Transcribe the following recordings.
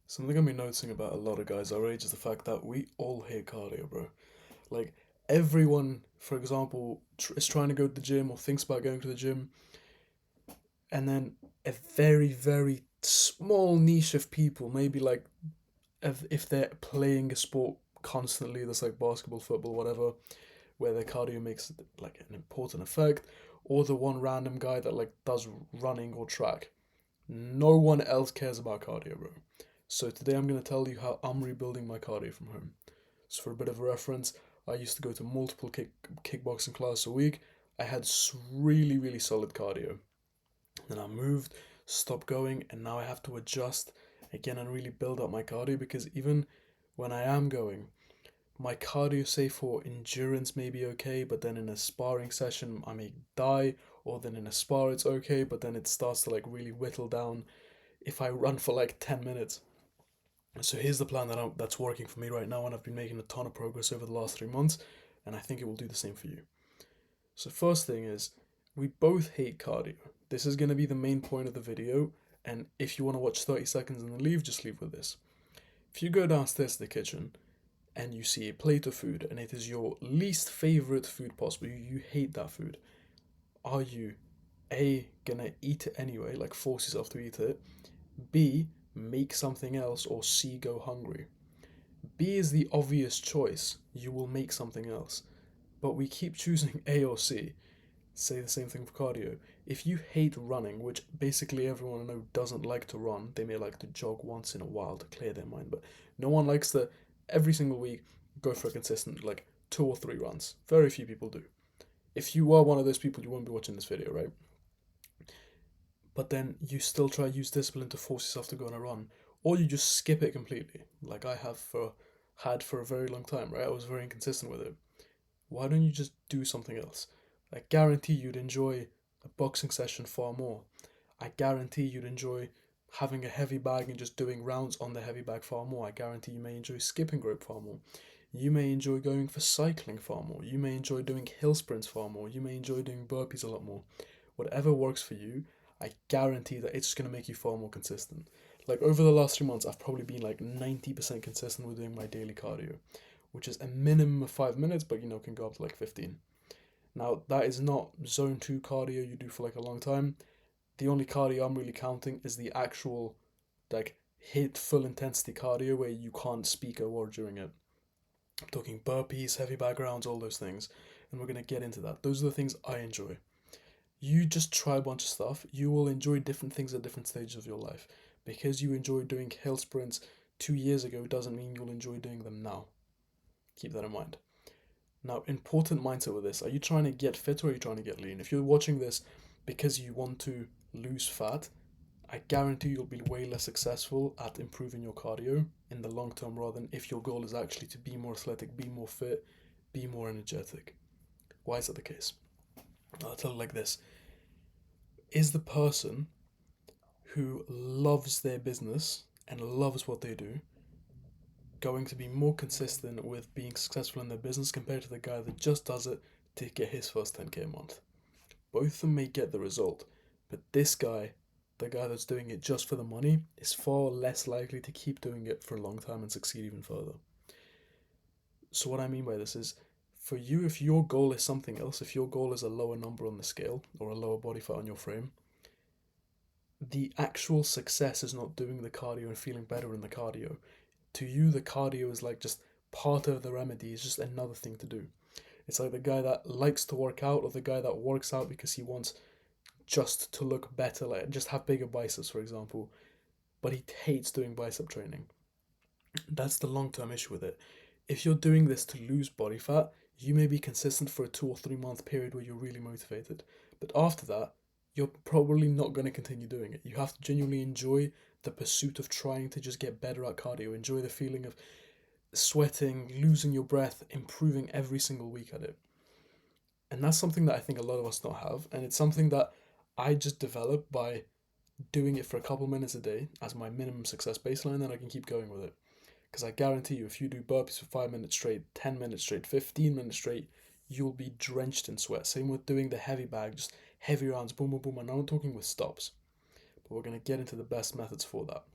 Something I've been noticing about a lot of guys our age is the fact that we all hate cardio, bro. Like, everyone, for example, is trying to go to the gym or thinks about going to the gym, and then a very, very small niche of people, maybe like if they're playing a sport constantly, that's like basketball, football, whatever, where their cardio makes like an important effect, or the one random guy that like does running or track. No one else cares about cardio, bro. So today I'm going to tell you how I'm rebuilding my cardio from home. So for a bit of a reference, I used to go to multiple kickboxing classes a week. I had really, really solid cardio. Then I moved, stopped going, and now I have to adjust again and really build up my cardio because even when I am going, my cardio, say for endurance, may be okay, but then in a sparring session, I may die, or then in a spar, it's okay, but then it starts to like really whittle down if I run for like 10 minutes. So here's the plan that's working for me right now, and I've been making a ton of progress over the last 3 months, and I think it will do the same for you. So, first thing is, we both hate cardio. This is going to be the main point of the video, and if you want to watch 30 seconds and then leave, just leave with this. If you go downstairs to the kitchen and you see a plate of food and it is your least favorite food possible, you hate that food, are you A, gonna eat it anyway, like force yourself to eat it, B, make something else, or C, go hungry? B is the obvious choice, you will make something else. But we keep choosing A or C. Say the same thing for cardio. If you hate running, which basically everyone I know doesn't like to run, they may like to jog once in a while to clear their mind, but no one likes to every single week go for a consistent like 2 or 3 runs. Very few people do. If you are one of those people, you won't be watching this video, right? But then you still try to use discipline to force yourself to go on a run, or you just skip it completely, like I have for a very long time, right? I was very inconsistent with it. Why don't you just do something else? I guarantee you'd enjoy a boxing session far more. I guarantee you'd enjoy having a heavy bag and just doing rounds on the heavy bag far more. I guarantee you may enjoy skipping rope far more. You may enjoy going for cycling far more. You may enjoy doing hill sprints far more. You may enjoy doing burpees a lot more. Whatever works for you, I guarantee that it's just going to make you far more consistent. Like over the last 3 months, I've probably been like 90% consistent with doing my daily cardio, which is a minimum of 5 minutes, but can go up to like 15. Now, that is not zone 2 cardio you do for like a long time. The only cardio I'm really counting is the actual, like, hit full intensity cardio where you can't speak a word during it. I'm talking burpees, heavy backgrounds, all those things. And we're going to get into that. Those are the things I enjoy. You just try a bunch of stuff. You will enjoy different things at different stages of your life. Because you enjoyed doing hill sprints 2 years ago doesn't mean you'll enjoy doing them now. Keep that in mind. Now, important mindset with this, are you trying to get fit or are you trying to get lean? If you're watching this because you want to lose fat, I guarantee you'll be way less successful at improving your cardio in the long term rather than if your goal is actually to be more athletic, be more fit, be more energetic. Why is that the case? I'll tell you like this. Is the person who loves their business and loves what they do going to be more consistent with being successful in their business compared to the guy that just does it to get his first 10k a month? Both of them may get the result, but this guy, the guy that's doing it just for the money, is far less likely to keep doing it for a long time and succeed even further. So, what I mean by this is, for you, if your goal is something else, if your goal is a lower number on the scale or a lower body fat on your frame, the actual success is not doing the cardio and feeling better in the cardio. To you, the cardio is like just part of the remedy, it's just another thing to do. It's like the guy that likes to work out or the guy that works out because he wants just to look better, like just have bigger biceps, for example, but he hates doing bicep training. That's the long term issue with it. If you're doing this to lose body fat, you may be consistent for a 2 or 3 month period where you're really motivated. But after that, you're probably not going to continue doing it. You have to genuinely enjoy the pursuit of trying to just get better at cardio. Enjoy the feeling of sweating, losing your breath, improving every single week at it. And that's something that I think a lot of us don't have. And it's something that I just developed by doing it for a couple minutes a day as my minimum success baseline, then I can keep going with it. Because I guarantee you, if you do burpees for 5 minutes straight, 10 minutes straight, 15 minutes straight, you'll be drenched in sweat. Same with doing the heavy bag, just heavy rounds, boom, boom, boom. And I'm not talking with stops, but we're going to get into the best methods for that.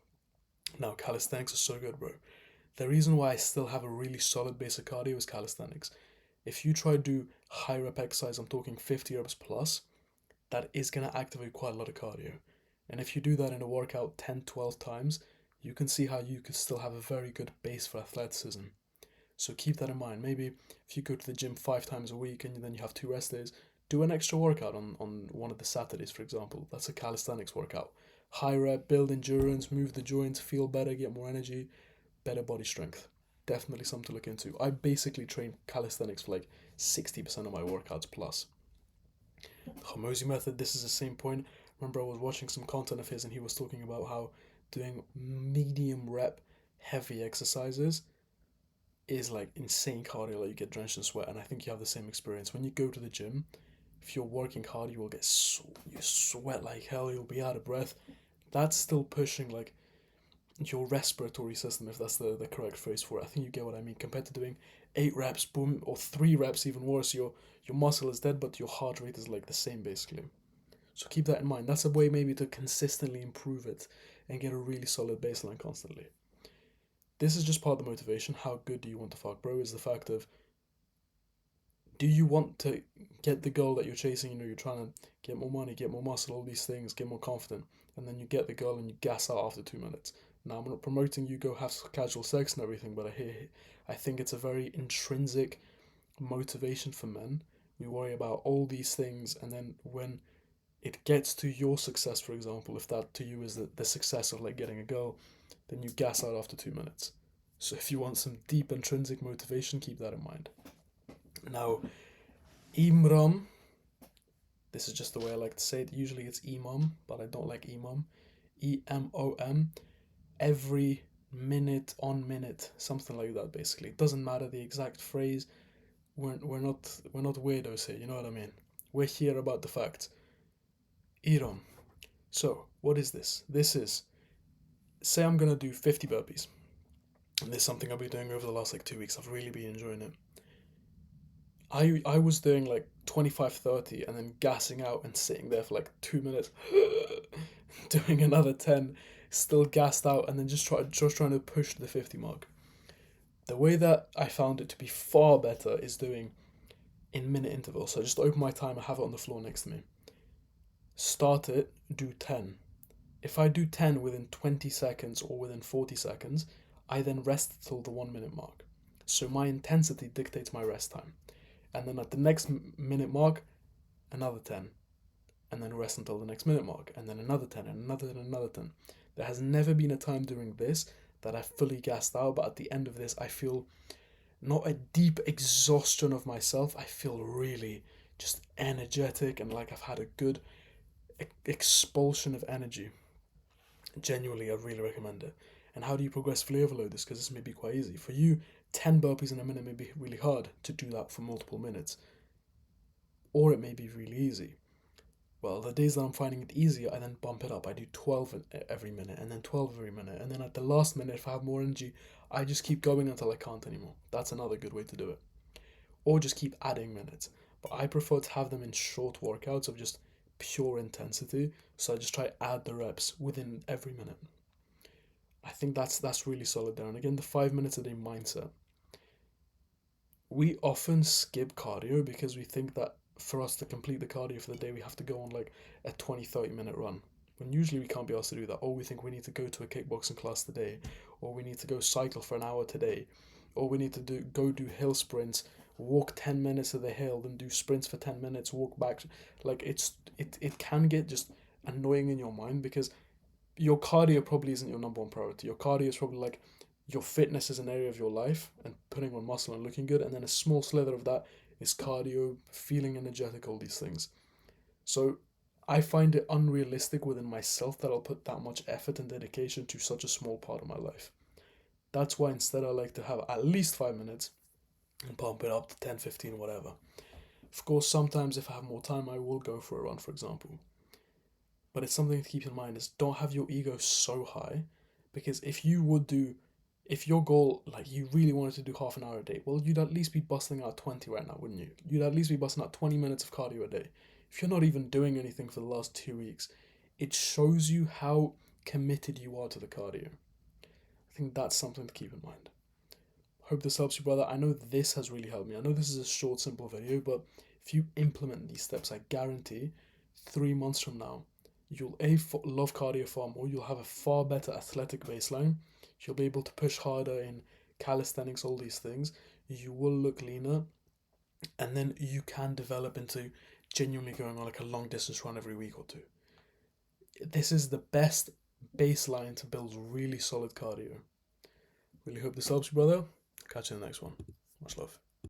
Now, calisthenics is so good, bro. The reason why I still have a really solid base of cardio is calisthenics. If you try to do high rep exercise, I'm talking 50 reps plus, that is going to activate quite a lot of cardio. And if you do that in a workout 10, 12 times, you can see how you could still have a very good base for athleticism. So keep that in mind. Maybe if you go to the gym 5 times a week and then you have 2 rest days, do an extra workout on one of the Saturdays, for example. That's a calisthenics workout. High rep, build endurance, move the joints, feel better, get more energy, better body strength. Definitely something to look into. I basically train calisthenics for like 60% of my workouts plus. Hormozy method, this is the same point. Remember, I was watching some content of his and he was talking about how doing medium rep heavy exercises is like insane cardio, like you get drenched in sweat. And I think you have the same experience. When you go to the gym, if you're working hard, you will get you sweat like hell, you'll be out of breath. That's still pushing like your respiratory system, if that's the correct phrase for it. I think you get what I mean. Compared to doing 8 reps, boom, or 3 reps, even worse, your muscle is dead, but your heart rate is like the same basically. So keep that in mind. That's a way maybe to consistently improve it and get a really solid baseline constantly. This is just part of the motivation. How good do you want to fuck, bro? Is the fact of, do you want to get the goal that you're chasing? You know, you're trying to get more money, get more muscle, all these things, get more confident, and then you get the goal and you gas out after 2 minutes. Now, I'm not promoting you go have casual sex and everything, but I think it's a very intrinsic motivation for men. We worry about all these things, and then when it gets to your success, for example, if that to you is the success of like getting a girl, then you gas out after 2 minutes. So if you want some deep intrinsic motivation, keep that in mind. Now, Imram, this is just the way I like to say it. Usually it's Imam, but I don't like Imam. EMOM. Every minute on minute, something like that. Basically, it doesn't matter the exact phrase. We're not weirdos here. You know what I mean? We're here about the facts. Iram. So what is this? This is, say I'm gonna do 50 burpees. And this is something I've been doing over the last like 2 weeks. I've really been enjoying it. I was doing like 25, 30 and then gassing out and sitting there for like 2 minutes, doing another 10, still gassed out, and then just trying to push the 50 mark. The way that I found it to be far better is doing in minute intervals. So I just open my timer, have it on the floor next to me. Start it, do 10. If I do 10 within 20 seconds or within 40 seconds, I then rest till the 1 minute mark. So my intensity dictates my rest time. And then at the next minute mark, another 10. And then rest until the next minute mark. And then another 10, and another 10. There has never been a time during this that I fully gassed out, but at the end of this, I feel not a deep exhaustion of myself. I feel really just energetic and like I've had a good expulsion of energy. Genuinely, I really recommend it. And how do you progressively overload this? Because this may be quite easy. For you, 10 burpees in a minute may be really hard to do that for multiple minutes, or it may be really easy. Well, the days that I'm finding it easier, I then bump it up. I do 12 every minute, and then 12 every minute, and then at the last minute, if I have more energy, I just keep going until I can't anymore. That's another good way to do it. Or just keep adding minutes. But I prefer to have them in short workouts of just pure intensity, so I just try to add the reps within every minute. I think that's really solid there. And again, the 5 minutes a day mindset. We often skip cardio because we think that for us to complete the cardio for the day, we have to go on like a 20, 30 minute run. When usually we can't be asked to do that. Or we think we need to go to a kickboxing class today, or we need to go cycle for an hour today, or we need to do hill sprints, walk 10 minutes to the hill, then do sprints for 10 minutes, walk back. Like it can get just annoying in your mind because your cardio probably isn't your number one priority. Your cardio is probably like your fitness is an area of your life and putting on muscle and looking good, and then a small slither of that is cardio, feeling energetic, all these things. So I find it unrealistic within myself that I'll put that much effort and dedication to such a small part of my life. That's why instead I like to have at least 5 minutes and pump it up to 10, 15, whatever. Of course, sometimes if I have more time, I will go for a run, for example. But it's something to keep in mind is don't have your ego so high, because if your goal, like you really wanted to do half an hour a day, well, you'd at least be busting out 20 right now, wouldn't you? You'd at least be busting out 20 minutes of cardio a day. If you're not even doing anything for the last 2 weeks, it shows you how committed you are to the cardio. think that's something to keep in mind. Hope this helps you, brother. I know this has really helped me. I know this is a short, simple video, but if you implement these steps, I guarantee 3 months from now, you'll love cardio far more. You'll have a far better athletic baseline. You'll be able to push harder in calisthenics, all these things. You will look leaner, and then you can develop into genuinely going on like a long distance run every week or two. This is the best baseline to build really solid cardio. Really hope this helps you, brother. Catch you in the next one. Much love.